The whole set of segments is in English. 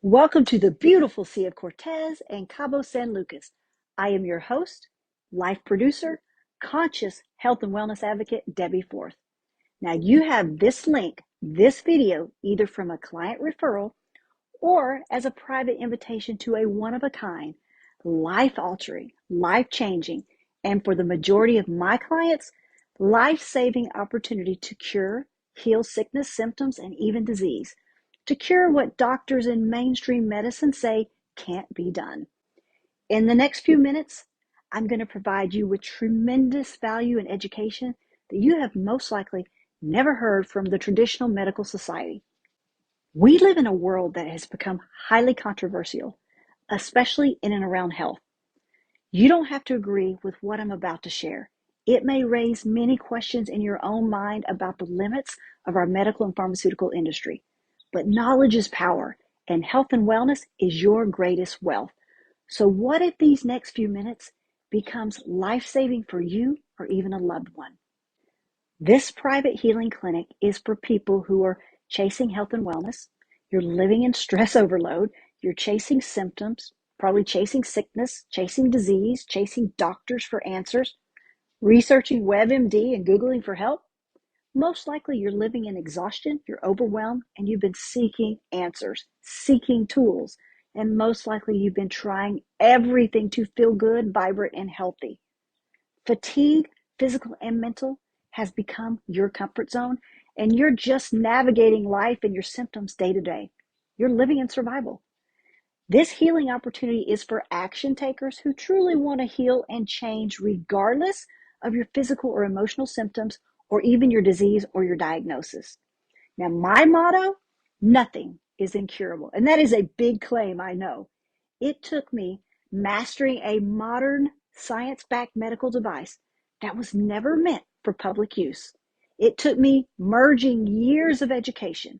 Welcome to the beautiful Sea of Cortez and Cabo San Lucas. I am your host, life producer, conscious health and wellness advocate, Debbie Forth. Now you have this link, this video, either from a client referral or as a private invitation to a one-of-a-kind, life-altering, life-changing, and for the majority of my clients, life-saving opportunity to cure, heal sickness, symptoms, and even disease. To cure what doctors in mainstream medicine say can't be done. In the next few minutes, I'm going to provide you with tremendous value and education that you have most likely never heard from the traditional medical society. We live in a world that has become highly controversial, especially in and around health. You don't have to agree with what I'm about to share. It may raise many questions in your own mind about the limits of our medical and pharmaceutical industry. But knowledge is power, and health and wellness is your greatest wealth. So what if these next few minutes becomes life-saving for you or even a loved one? This private healing clinic is for people who are chasing health and wellness. You're living in stress overload. You're chasing symptoms, probably chasing sickness, chasing disease, chasing doctors for answers, researching WebMD and Googling for help. Most likely you're living in exhaustion, you're overwhelmed, and you've been seeking answers, seeking tools, and most likely you've been trying everything to feel good, vibrant, and healthy. Fatigue, physical and mental, has become your comfort zone, and you're just navigating life and your symptoms day to day. You're living in survival. This healing opportunity is for action takers who truly want to heal and change regardless of your physical or emotional symptoms or even your disease or your diagnosis. Now, my motto, nothing is incurable. And that is a big claim, I know. It took me mastering a modern science-backed medical device that was never meant for public use. It took me merging years of education,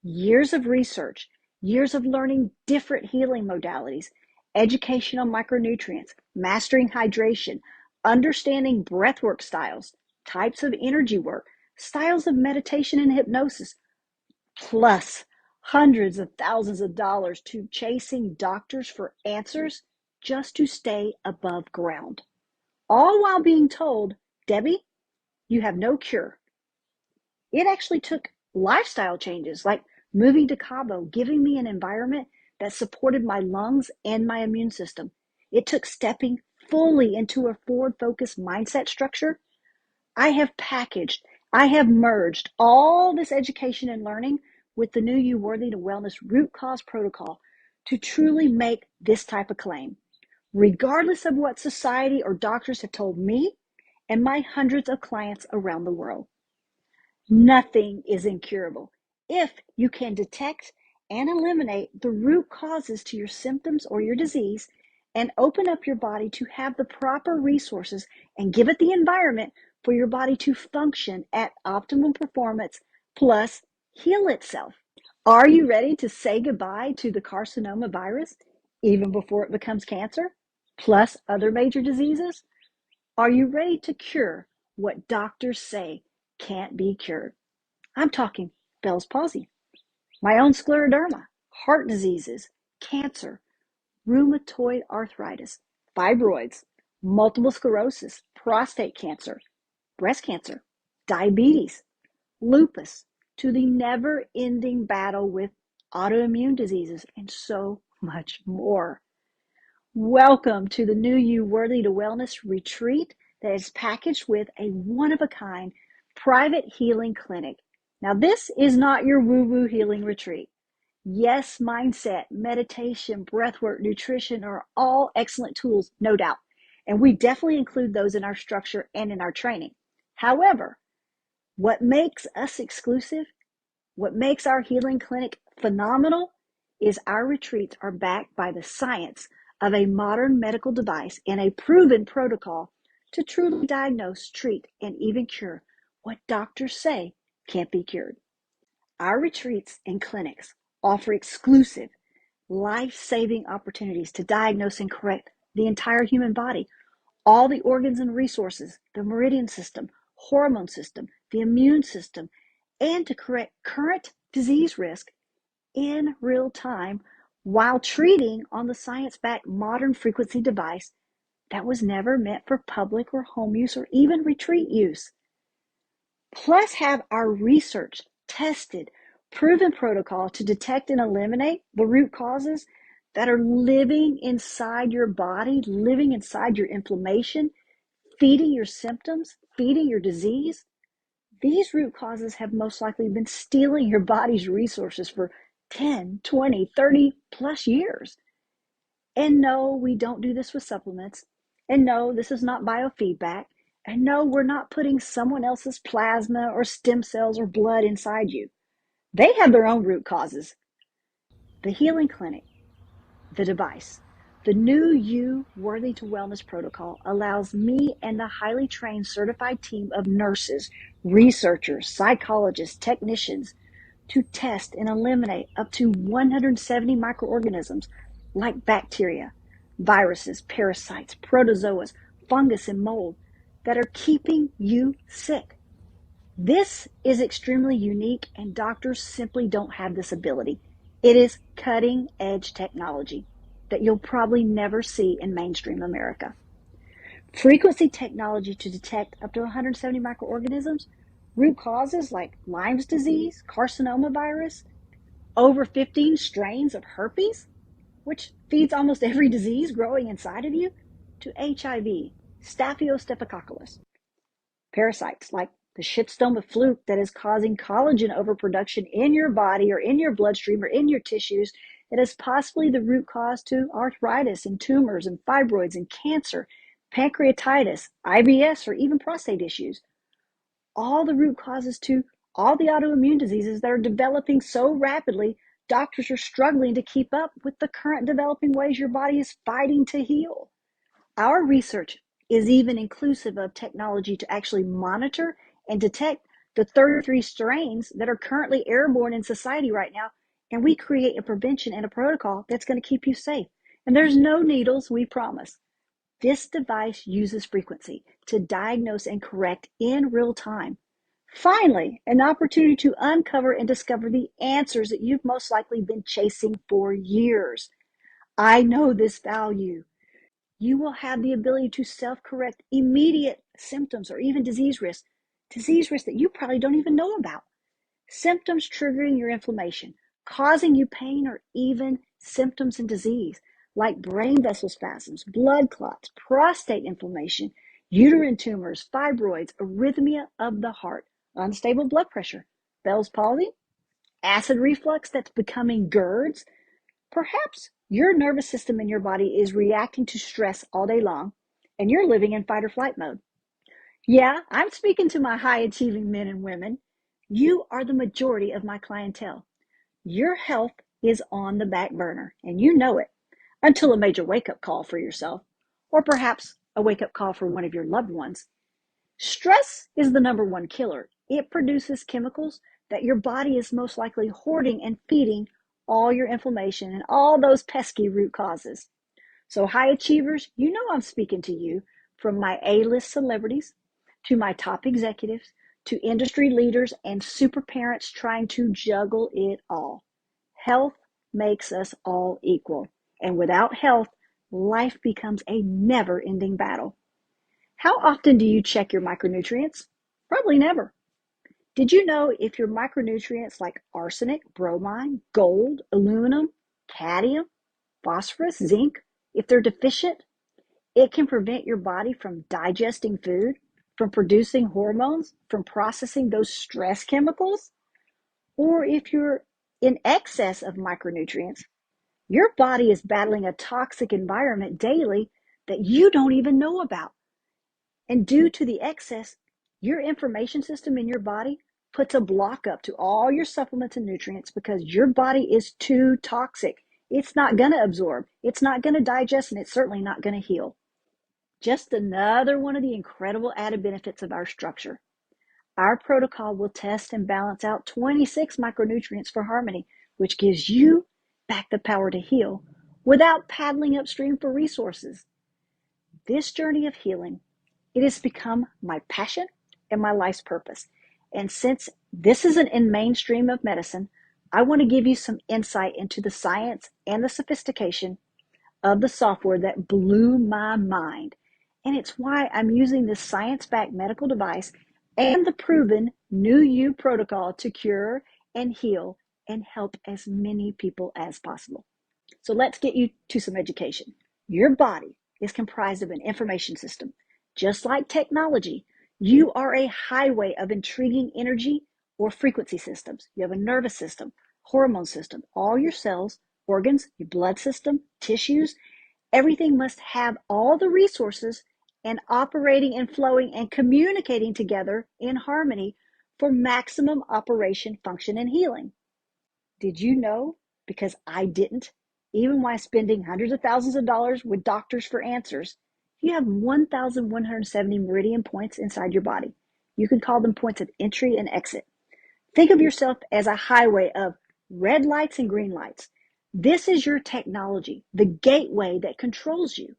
years of research, years of learning different healing modalities, education on micronutrients, mastering hydration, understanding breathwork styles, types of energy work, styles of meditation and hypnosis, plus hundreds of thousands of dollars to chasing doctors for answers just to stay above ground. All while being told, Debbie, you have no cure. It actually took lifestyle changes like moving to Cabo, giving me an environment that supported my lungs and my immune system. It took stepping fully into a forward-focused mindset structure. I have merged all this education and learning with the new You Worthy to Wellness root cause protocol to truly make this type of claim, regardless of what society or doctors have told me and my hundreds of clients around the world. Nothing is incurable if you can detect and eliminate the root causes to your symptoms or your disease and open up your body to have the proper resources and give it the environment for your body to function at optimum performance plus heal itself. Are you ready to say goodbye to the carcinoma virus even before it becomes cancer, plus other major diseases? Are you ready to cure what doctors say can't be cured? I'm talking Bell's palsy, my own scleroderma, heart diseases, cancer, rheumatoid arthritis, fibroids, multiple sclerosis, prostate cancer, breast cancer, diabetes, lupus, to the never-ending battle with autoimmune diseases, and so much more. Welcome to the new You Worthy to Wellness retreat that is packaged with a one-of-a-kind private healing clinic. Now, this is not your woo-woo healing retreat. Yes, mindset, meditation, breathwork, nutrition are all excellent tools, no doubt. And we definitely include those in our structure and in our training. However, what makes us exclusive, what makes our healing clinic phenomenal, is our retreats are backed by the science of a modern medical device and a proven protocol to truly diagnose, treat, and even cure what doctors say can't be cured. Our retreats and clinics offer exclusive, life-saving opportunities to diagnose and correct the entire human body, all the organs and resources, the Meridian system, hormone system, the immune system, and to correct current disease risk in real time while treating on the science-backed modern frequency device that was never meant for public or home use or even retreat use. Plus have our research, tested, proven protocol to detect and eliminate the root causes that are living inside your body, living inside your inflammation, feeding your symptoms, feeding your disease. These root causes have most likely been stealing your body's resources for 10, 20, 30 plus years. And no, we don't do this with supplements. And no, this is not biofeedback. And no, we're not putting someone else's plasma or stem cells or blood inside you. They have their own root causes. The Healing Clinic, the device, the new You Worthy to Wellness protocol allows me and the highly trained certified team of nurses, researchers, psychologists, technicians to test and eliminate up to 170 microorganisms like bacteria, viruses, parasites, protozoas, fungus, and mold that are keeping you sick. This is extremely unique, and doctors simply don't have this ability. It is cutting edge technology that you'll probably never see in mainstream America. Frequency technology to detect up to 170 microorganisms, root causes like Lyme's disease, carcinoma virus, over 15 strains of herpes, which feeds almost every disease growing inside of you, to HIV, Staphylococcus, parasites like the shitstoma fluke that is causing collagen overproduction in your body or in your bloodstream or in your tissues, that is possibly the root cause to arthritis and tumors and fibroids and cancer, pancreatitis, IBS, or even prostate issues. All the root causes to all the autoimmune diseases that are developing so rapidly, doctors are struggling to keep up with the current developing ways your body is fighting to heal. Our research is even inclusive of technology to actually monitor and detect the 33 strains that are currently airborne in society right now, and we create a prevention and a protocol that's going to keep you safe. And there's no needles, we promise. This device uses frequency to diagnose and correct in real time. Finally, an opportunity to uncover and discover the answers that you've most likely been chasing for years. I know this value. You will have the ability to self-correct immediate symptoms or even disease risks that you probably don't even know about. Symptoms triggering your inflammation, causing you pain, or even symptoms and disease like brain vessel spasms, blood clots, prostate inflammation, uterine tumors, fibroids, arrhythmia of the heart, unstable blood pressure, Bell's palsy, acid reflux that's becoming GERDs. Perhaps your nervous system in your body is reacting to stress all day long, and you're living in fight or flight mode. Yeah, I'm speaking to my high-achieving men and women. You are the majority of my clientele. Your health is on the back burner, and you know it, until a major wake-up call for yourself, or perhaps a wake-up call for one of your loved ones. Stress is the number one killer. It produces chemicals that your body is most likely hoarding and feeding all your inflammation and all those pesky root causes. So high achievers, you know I'm speaking to you, from my A-list celebrities to my top executives to industry leaders and super parents trying to juggle it all. Health makes us all equal. And without health, life becomes a never-ending battle. How often do you check your micronutrients? Probably never. Did you know if your micronutrients like arsenic, bromine, gold, aluminum, cadmium, phosphorus, zinc, if they're deficient, it can prevent your body from digesting food, from producing hormones, from processing those stress chemicals? Or if you're in excess of micronutrients, your body is battling a toxic environment daily that you don't even know about. And due to the excess, your information system in your body puts a block up to all your supplements and nutrients because your body is too toxic. It's not going to absorb, it's not going to digest, and it's certainly not going to heal. Just another one of the incredible added benefits of our structure. Our protocol will test and balance out 26 micronutrients for harmony, which gives you back the power to heal without paddling upstream for resources. This journey of healing, it has become my passion and my life's purpose. And since this isn't in mainstream of medicine, I want to give you some insight into the science and the sophistication of the software that blew my mind. And it's why I'm using this science-backed medical device and the proven New You protocol to cure and heal and help as many people as possible. So let's get you to some education. Your body is comprised of an information system. Just like technology, you are a highway of intriguing energy or frequency systems. You have a nervous system, hormone system, all your cells, organs, your blood system, tissues. Everything must have all the resources and operating and flowing and communicating together in harmony for maximum operation, function, and healing. Did you know? Because I didn't. Even while spending hundreds of thousands of dollars with doctors for answers, you have 1,170 meridian points inside your body. You can call them points of entry and exit. Think of yourself as a highway of red lights and green lights. This is your technology, the gateway that controls you.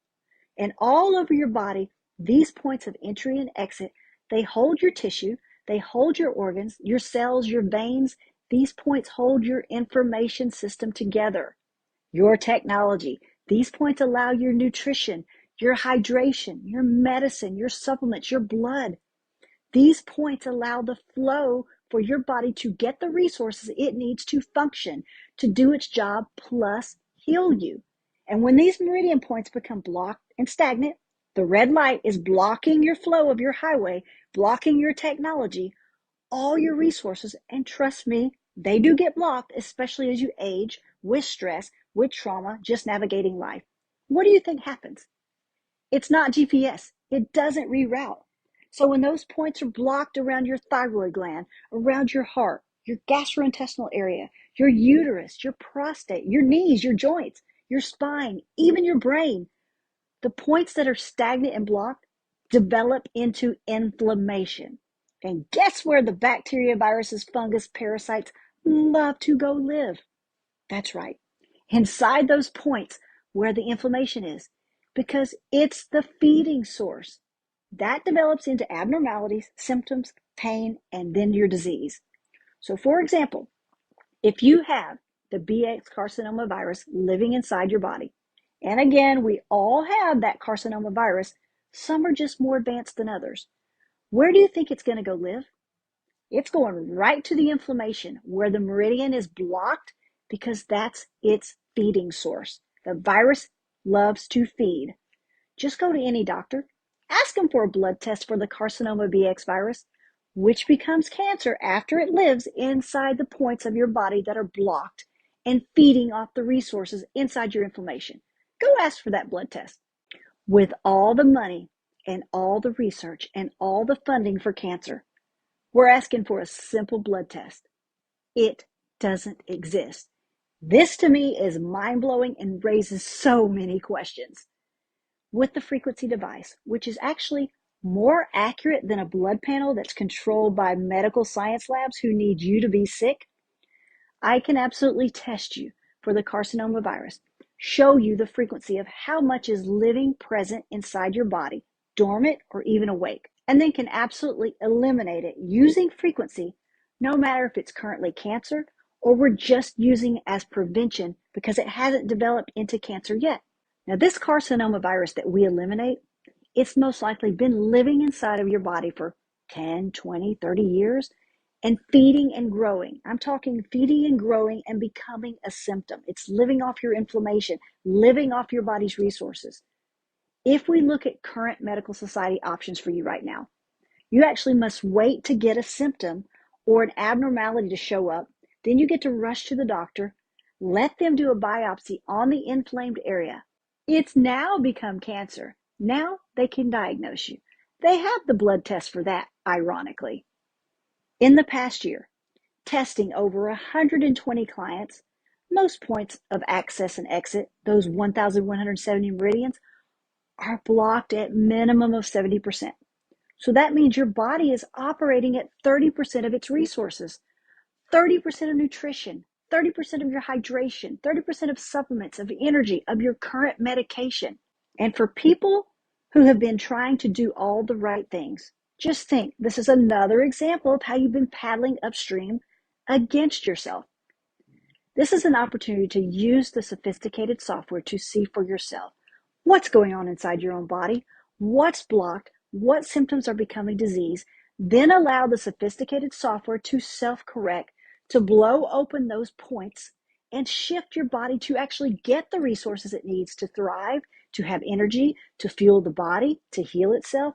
And all over your body, these points of entry and exit, they hold your tissue, they hold your organs, your cells, your veins. These points hold your information system together. Your technology. These points allow your nutrition, your hydration, your medicine, your supplements, your blood. These points allow the flow for your body to get the resources it needs to function, to do its job, plus heal you. And when these meridian points become blocked and stagnant, the red light is blocking your flow of your highway, blocking your technology, all your resources, and trust me, they do get blocked, especially as you age, with stress, with trauma, just navigating life. What do you think happens? It's not GPS. It doesn't reroute. So when those points are blocked around your thyroid gland, around your heart, your gastrointestinal area, your uterus, your prostate, your knees, your joints, your spine, even your brain, the points that are stagnant and blocked develop into inflammation. And guess where the bacteria, viruses, fungus, parasites love to go live? That's right. Inside those points where the inflammation is, because it's the feeding source. That develops into abnormalities, symptoms, pain, and then your disease. So for example, if you have the BX carcinoma virus living inside your body, and again, we all have that carcinoma virus, some are just more advanced than others. Where do you think it's going to go live? It's going right to the inflammation where the meridian is blocked because that's its feeding source. The virus loves to feed. Just go to any doctor, ask them for a blood test for the carcinoma BX virus, which becomes cancer after it lives inside the points of your body that are blocked and feeding off the resources inside your inflammation. Go ask for that blood test. With all the money and all the research and all the funding for cancer, we're asking for a simple blood test. It doesn't exist. This to me is mind-blowing and raises so many questions. With the frequency device, which is actually more accurate than a blood panel that's controlled by medical science labs who need you to be sick, I can absolutely test you for the carcinoma virus, show you the frequency of how much is living present inside your body, dormant or even awake, and then can absolutely eliminate it using frequency, no matter if it's currently cancer or we're just using it as prevention because it hasn't developed into cancer yet. Now, this carcinoma virus that we eliminate, it's most likely been living inside of your body for 10, 20, 30 years and feeding and growing. I'm talking feeding and growing and becoming a symptom. It's living off your inflammation, living off your body's resources. If we look at current medical society options for you right now, you actually must wait to get a symptom or an abnormality to show up. Then you get to rush to the doctor, let them do a biopsy on the inflamed area. It's now become cancer. Now they can diagnose you. They have the blood test for that, ironically. In the past year, testing over 120 clients, most points of access and exit, those 1,170 meridians, are blocked at minimum of 70%. So that means your body is operating at 30% of its resources, 30% of nutrition, 30% of your hydration, 30% of supplements, of energy, of your current medication. And for people who have been trying to do all the right things, just think, this is another example of how you've been paddling upstream against yourself. This is an opportunity to use the sophisticated software to see for yourself what's going on inside your own body, what's blocked, what symptoms are becoming disease, then allow the sophisticated software to self-correct, to blow open those points and shift your body to actually get the resources it needs to thrive, to have energy, to fuel the body, to heal itself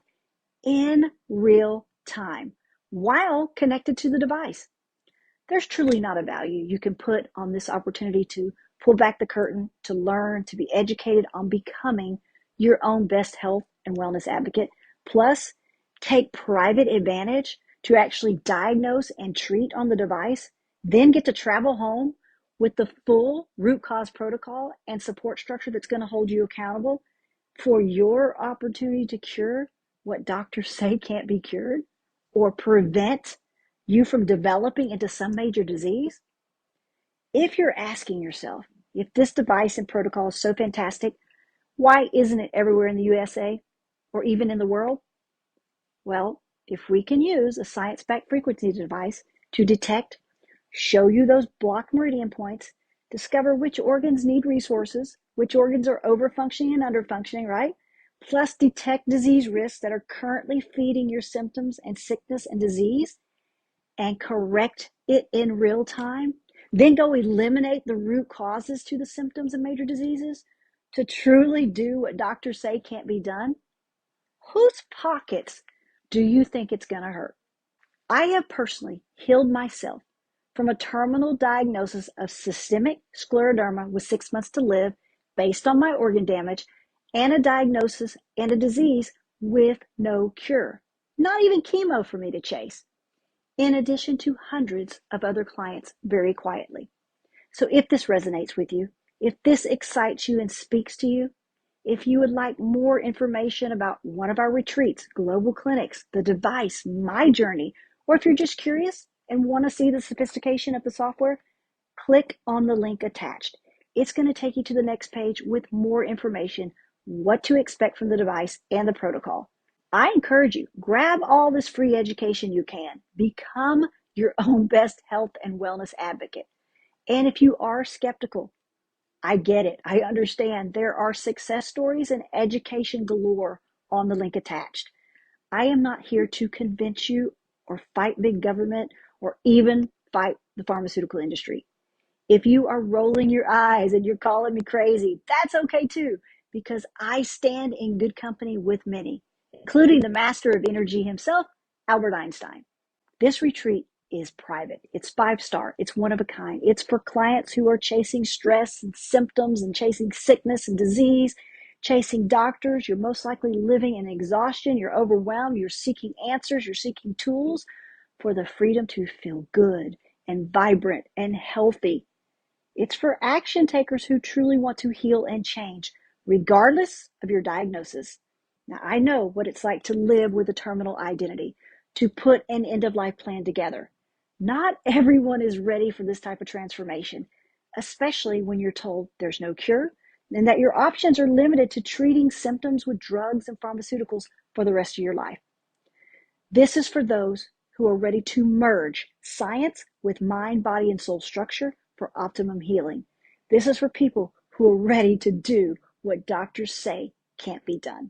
in real time while connected to the device. There's truly not a value you can put on this opportunity to pull back the curtain, to learn, to be educated on becoming your own best health and wellness advocate, plus take private advantage to actually diagnose and treat on the device, then get to travel home with the full root cause protocol and support structure that's going to hold you accountable for your opportunity to cure what doctors say can't be cured or prevent you from developing into some major disease. If you're asking yourself, if this device and protocol is so fantastic, why isn't it everywhere in the USA or even in the world? Well, if we can use a science-backed frequency device to detect, show you those blocked meridian points, discover which organs need resources, which organs are overfunctioning and underfunctioning, right? Plus detect disease risks that are currently feeding your symptoms and sickness and disease, and correct it in real time, then go eliminate the root causes to the symptoms and major diseases to truly do what doctors say can't be done. Whose pockets do you think it's going to hurt? I have personally healed myself from a terminal diagnosis of systemic scleroderma with 6 months to live based on my organ damage, and a diagnosis and a disease with no cure. Not even chemo for me to chase, in addition to hundreds of other clients very quietly. So if this resonates with you, if this excites you and speaks to you, if you would like more information about one of our retreats, global clinics, the device, my journey, or if you're just curious and want to see the sophistication of the software, click on the link attached. It's going to take you to the next page with more information, what to expect from the device and the protocol. I encourage you, grab all this free education you can. Become your own best health and wellness advocate. And if you are skeptical, I get it. I understand. There are success stories and education galore on the link attached. I am not here to convince you or fight big government or even fight the pharmaceutical industry. If you are rolling your eyes and you're calling me crazy, that's okay too, because I stand in good company with many, including the master of energy himself, Albert Einstein. This retreat is private. It's 5-star. It's one of a kind. It's for clients who are chasing stress and symptoms and chasing sickness and disease, chasing doctors. You're most likely living in exhaustion. You're overwhelmed. You're seeking answers. You're seeking tools for the freedom to feel good and vibrant and healthy. It's for action takers who truly want to heal and change, regardless of your diagnosis. Now, I know what it's like to live with a terminal identity, to put an end-of-life plan together. Not everyone is ready for this type of transformation, especially when you're told there's no cure and that your options are limited to treating symptoms with drugs and pharmaceuticals for the rest of your life. This is for those who are ready to merge science with mind, body, and soul structure for optimum healing. This is for people who are ready to do what doctors say can't be done.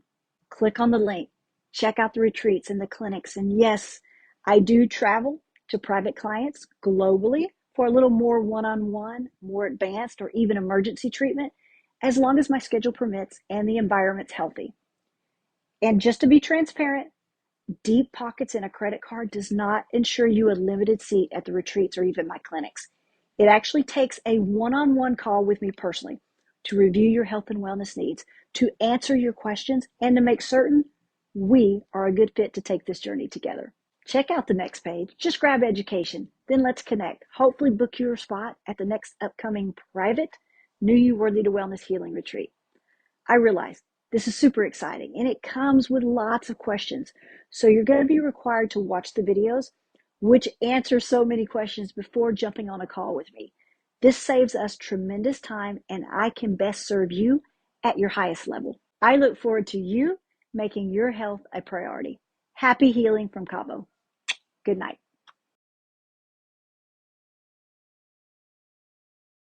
Click on the link, check out the retreats and the clinics. And yes, I do travel to private clients globally for a little more one-on-one, more advanced, or even emergency treatment, as long as my schedule permits and the environment's healthy. And just to be transparent, deep pockets in a credit card does not ensure you a limited seat at the retreats or even my clinics. It actually takes a one-on-one call with me personally to review your health and wellness needs, to answer your questions, and to make certain we are a good fit to take this journey together. Check out the next page. Just grab education. Then let's connect. Hopefully book your spot at the next upcoming private New You Worthy to Wellness Healing Retreat. I realize this is super exciting and it comes with lots of questions. So you're going to be required to watch the videos, which answer so many questions before jumping on a call with me. This saves us tremendous time and I can best serve you at your highest level. I look forward to you making your health a priority. Happy healing from Cabo. Good night.